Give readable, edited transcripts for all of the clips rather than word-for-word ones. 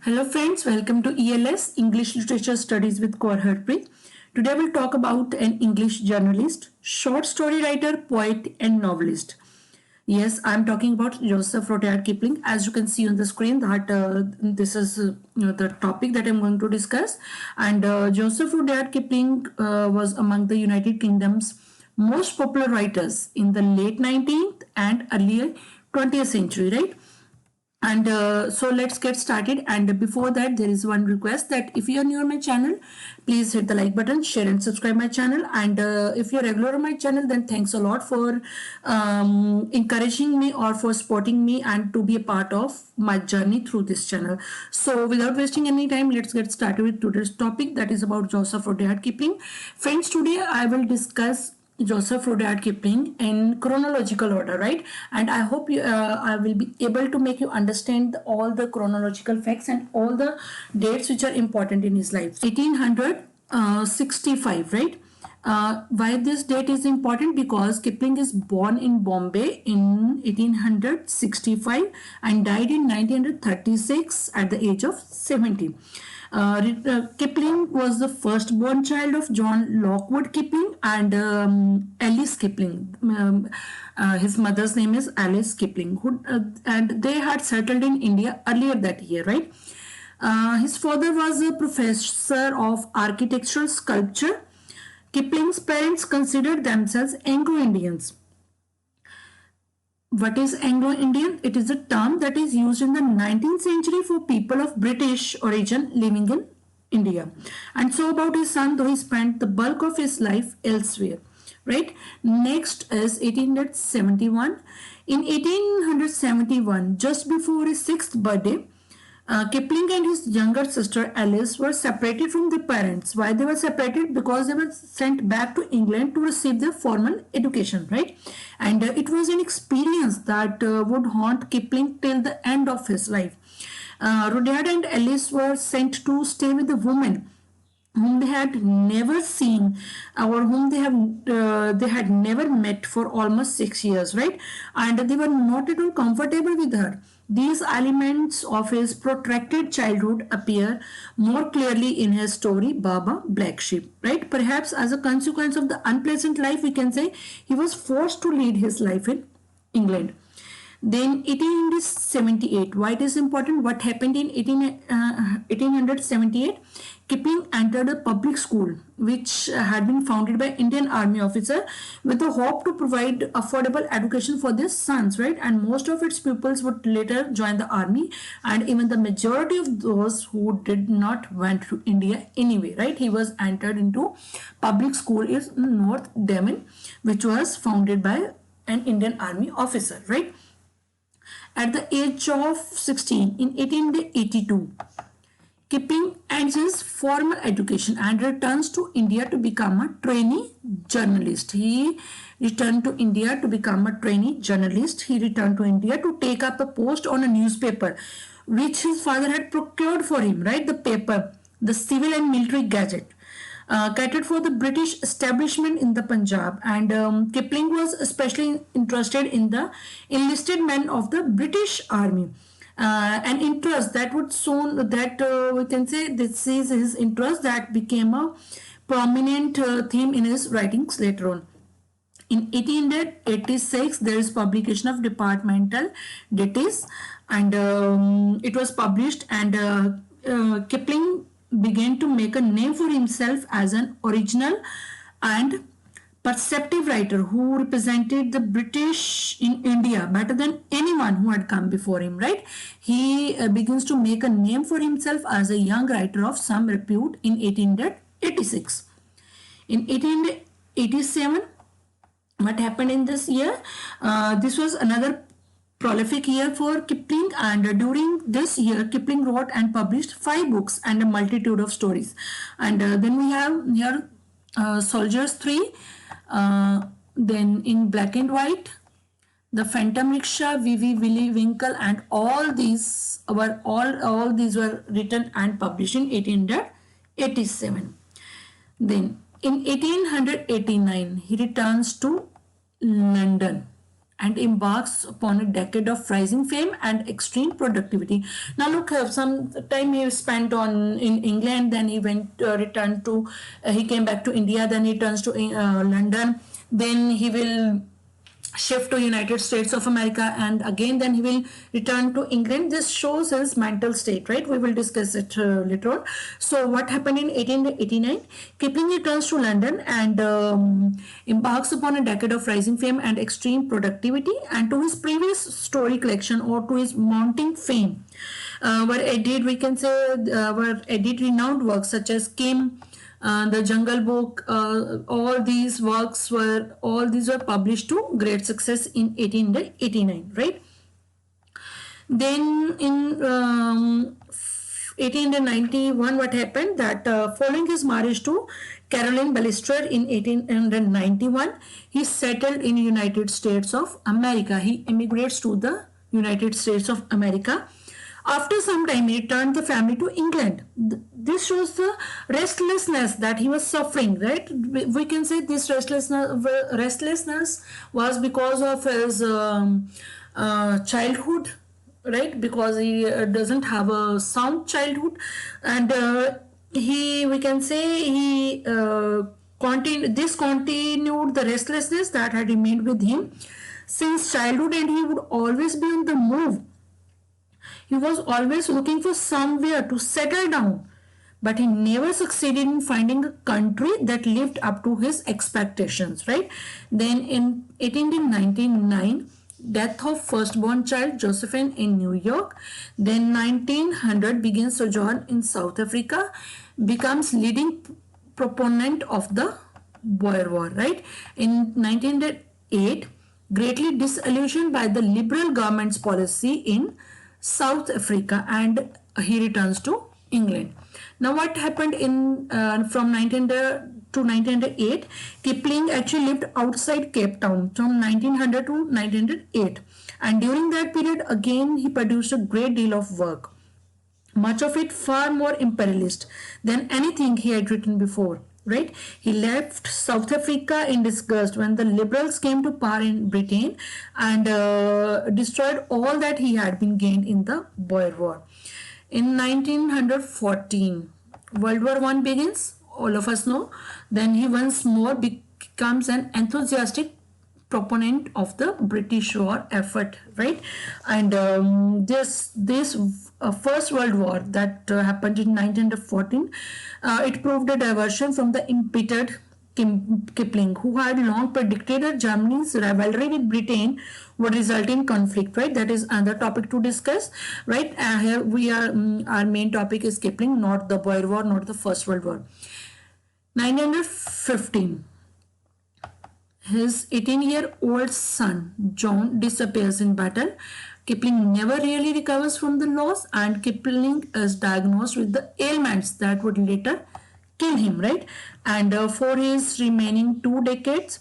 Hello friends, welcome to ELS English Literature Studies with Kaur Harpreet. Today we'll talk about an English journalist, short story writer, poet and novelist. Yes, I'm talking about Joseph Rudyard Kipling. As you can see on the screen that this is the topic that I'm going to discuss. And Joseph Rudyard Kipling was among the United Kingdom's most popular writers in the late 19th and earlier 20th century, right? And so let's get started. And before that, there is one request that if you are new on my channel, please hit the like button, share and subscribe my channel. And if you're regular on my channel, then thanks a lot for encouraging me or for supporting me and to be a part of my journey through this channel. So without wasting any time, let's get started with today's topic, that is about Joseph Rudyard Kipling. Friends, today I will discuss Joseph Rudyard Kipling in chronological order, right? And I hope I will be able to make you understand all the chronological facts and all the dates which are important in his life. 1865, right? Why this date is important? Because Kipling is born in Bombay in 1865 and died in 1936 at the age of 70. Kipling was the firstborn child of John Lockwood Kipling and Alice Kipling. His mother's name is Alice Kipling, and they had settled in India earlier that year, right? His father was a professor of architectural sculpture. Kipling's parents considered themselves Anglo-Indians. What is Anglo-Indian? It is a term that is used in the 19th century for people of British origin living in India. And so about his son, though he spent the bulk of his life elsewhere. Right? Next is 1871. In 1871, just before his 6th birthday, Kipling and his younger sister Alice were separated from their parents. Why they were separated? Because they were sent back to England to receive their formal education, right? And it was an experience that would haunt Kipling till the end of his life. Rudyard and Alice were sent to stay with a woman whom they had never seen or whom they had never met for almost 6 years, right? And they were not at all comfortable with her. These elements of his protracted childhood appear more clearly in his story Baba Black Sheep, right? Perhaps as a consequence of the unpleasant life, we can say he was forced to lead his life in England. Then 1878, why it is important? What happened in 1878? Kipling entered a public school which had been founded by Indian Army officer with the hope to provide affordable education for their sons, right? And most of its pupils would later join the army, and even the majority of those who did not went to India anyway, right? He was entered into public school in North Devon, which was founded by an Indian Army officer, right? At the age of 16, in 1882, Kipling ends his formal education and returns to India to become a trainee journalist. He returned to India to become a trainee journalist. He returned to India to take up a post on a newspaper which his father had procured for him, right? The paper, the Civil and Military Gazette. Catered for the British establishment in the Punjab, and Kipling was especially interested in the enlisted men of the British Army. An interest that would soon we can say this is his interest that became a prominent theme in his writings later on. In 1886, there is publication of departmental ditties, and it was published, and Kipling began to make a name for himself as an original and perceptive writer who represented the British in India better than anyone who had come before him, right? He begins to make a name for himself as a young writer of some repute in 1886. In 1887, what happened in this year? This was another prolific year for Kipling, and during this year Kipling wrote and published 5 books and a multitude of stories. And then we have here Soldiers 3, then in black and white, The Phantom Rickshaw, Vivi, Willy, Winkle, and all these were written and published in 1887. Then in 1889 he returns to London and embarks upon a decade of rising fame and extreme productivity. Now look, some time he spent on in England, then he returned to, he came back to India, then he turns to London, then he will shift to United States of America, and again then he will return to England. This shows his mental state, right? We will discuss it later on. So what happened in 1889? Kipling returns to London and embarks upon a decade of rising fame and extreme productivity, and to his previous story collection or to his mounting fame were added, we can say, were added renowned works such as Kim, the Jungle Book. All these were published to great success in 1889, right? Then in 1891, what happened that following his marriage to Caroline Ballister in 1891, he settled in United States of America. He immigrates to the United States of America. After some time, he returned the family to England. This shows the restlessness that he was suffering, right? We can say this restlessness was because of his childhood, right? Because he doesn't have a sound childhood, and we can say he continued the restlessness that had remained with him since childhood, and he would always be on the move. He was always looking for somewhere to settle down, but he never succeeded in finding a country that lived up to his expectations, right? Then in 1899, death of firstborn child Josephine in New York. Then 1900 begins sojourn in South Africa, becomes leading proponent of the Boer War, right? In 1908, greatly disillusioned by the liberal government's policy in South Africa, and he returns to England. Now what happened in from 1900 to 1908? Kipling actually lived outside Cape Town from 1900 to 1908, and during that period again he produced a great deal of work, much of it far more imperialist than anything he had written before. Right, he left South Africa in disgust when the liberals came to power in Britain and destroyed all that he had been gained in the Boer War. In 1914, World War I begins, all of us know. Then he once more becomes an enthusiastic proponent of the British war effort, right? And this First World War that happened in 1914, it proved a diversion from the embittered Kipling, who had long predicted that Germany's rivalry with Britain would result in conflict, right? That is another topic to discuss, right? Here we are, our main topic is Kipling, not the Boer War, not the First World War. 1915. His 18-year-old son, John, disappears in battle. Kipling never really recovers from the loss, and Kipling is diagnosed with the ailments that would later kill him, right? And for his remaining 2 decades,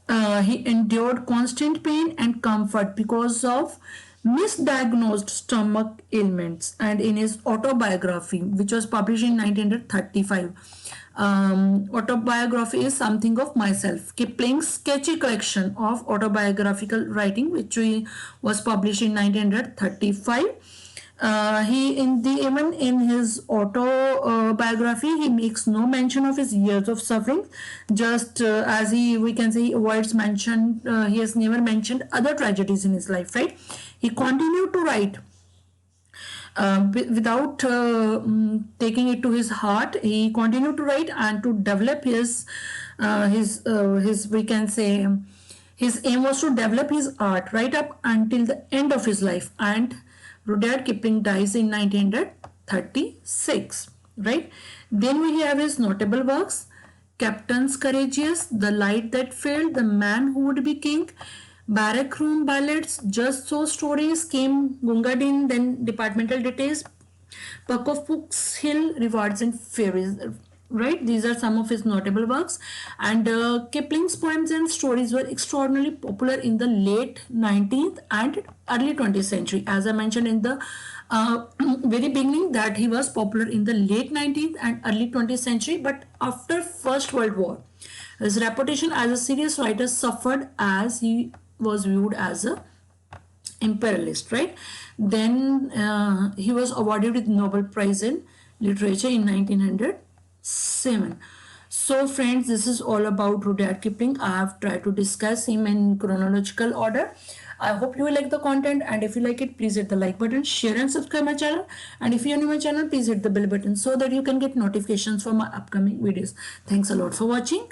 he endured constant pain and comfort because of misdiagnosed stomach ailments. And in his autobiography, which was published in 1935, autobiography is something of myself, Kipling's sketchy collection of autobiographical writing, which was published in 1935. Even in his autobiography, he makes no mention of his years of suffering. Just as we can say, avoids mention. He has never mentioned other tragedies in his life, right? He continued to write without taking it to his heart. He continued to write and to develop his we can say, his aim was to develop his art right up until the end of his life. And Rudyard Kipling dies in 1936, right? Then we have his notable works: Captains Courageous, The Light That Failed, The Man Who Would Be King, Barrack Room Ballads, Just So Stories, Came Gunga Din, then Departmental Details, Puck of Books Hill, Rewards and Fairies, right? These are some of his notable works. And Kipling's poems and stories were extraordinarily popular in the late 19th and early 20th century. As I mentioned in the very beginning, that he was popular in the late 19th and early 20th century, but after First World War, his reputation as a serious writer suffered as he was viewed as a imperialist, right? Then he was awarded with Nobel Prize in Literature in 1907. So friends, this is all about Rudyard Kipling. I have tried to discuss him in chronological order. I hope you will like the content, and if you like it, please hit the like button, share and subscribe my channel. And if you are new to my channel, please hit the bell button so that you can get notifications for my upcoming videos. Thanks a lot for watching.